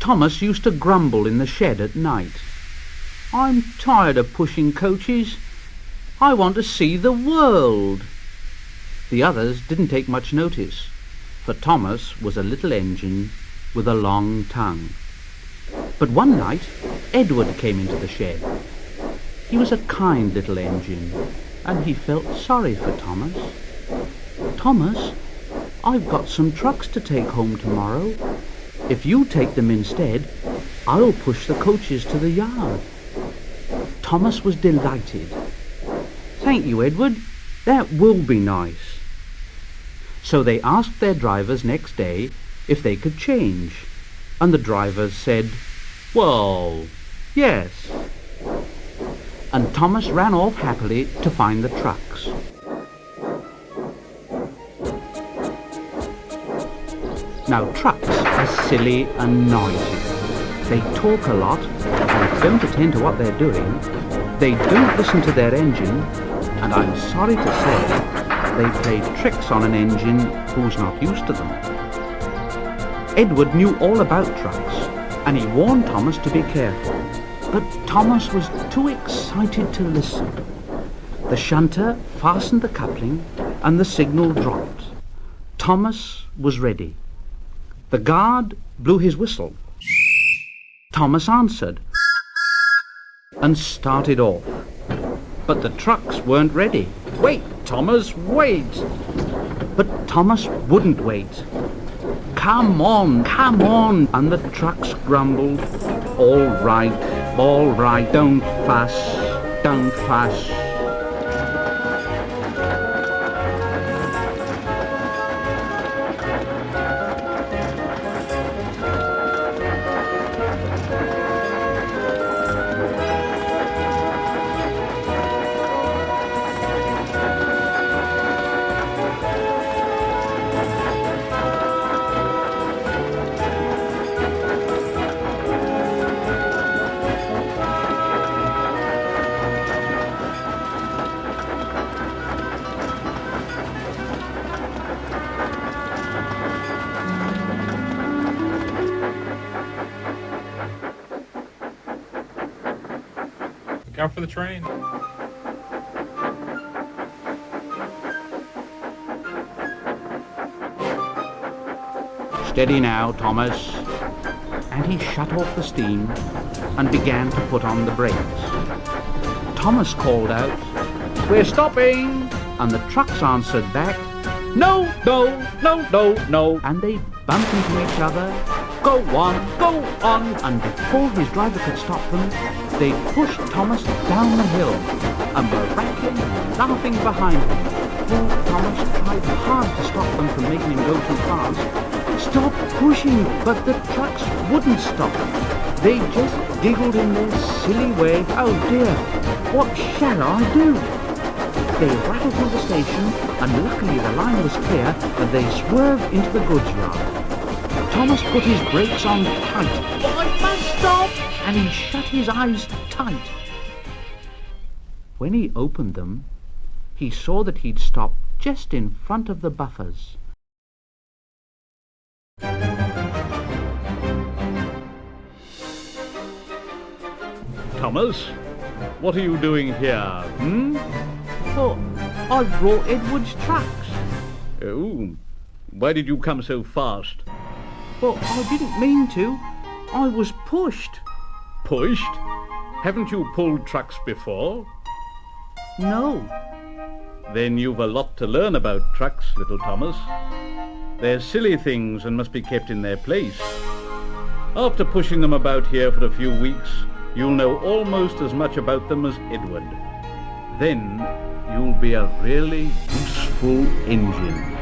Thomas used to grumble in the shed at night. "I'm tired of pushing coaches. I want to see the world." The others didn't take much notice, for Thomas was a little engine with a long tongue. But one night, Edward came into the shed. He was a kind little engine, and he felt sorry for Thomas. "Thomas, I've got some trucks to take home tomorrow. If you take them instead, I'll push the coaches to the yard." Thomas was delighted. "Thank you, Edward. That will be nice." So they asked their drivers next day if they could change, and the drivers said, "Well, yes." And Thomas ran off happily to find the trucks. Now trucks are silly and noisy. They talk a lot and don't attend to what they're doing. They don't listen to their engine, and I'm sorry to say they play tricks on an engine who's not used to them. Edward knew all about trucks, and he warned Thomas to be careful. But Thomas was too excited to listen. The shunter fastened the coupling, and the signal dropped. Thomas was ready. The guard blew his whistle. Thomas answered and started off. But the trucks weren't ready. "Wait, Thomas, wait!" But Thomas wouldn't wait. Come on, and the trucks grumbled. All right, don't fuss. Look out for the train. "Steady now, Thomas." And he shut off the steam and began to put on the brakes. Thomas called out, "We're stopping!" And the trucks answered back, "No!" And they bumped into each other. Go on! And before his driver could stop them, they pushed Thomas down the hill and were rattling and laughing behind him. Poor Thomas tried hard to stop them from making him go too fast. "Stop pushing!" But the trucks wouldn't stop. They just giggled in their silly way. "Oh dear, what shall I do?" They rattled through the station, and luckily the line was clear, and they swerved into the goods yard. Thomas put his brakes on tight. "I must stop!" And he shut his eyes tight. When he opened them, he saw that he'd stopped just in front of the buffers. "Thomas, what are you doing here, "Oh, I've brought Edward's trucks." Oh, why did you come so fast?" "Well, I didn't mean to. I was pushed." "Pushed? Haven't you pulled trucks before?" "No." "Then you've a lot to learn about trucks, little Thomas. They're silly things and must be kept in their place. After pushing them about here for a few weeks, you'll know almost as much about them as Edward. Then you'll be a really useful engine."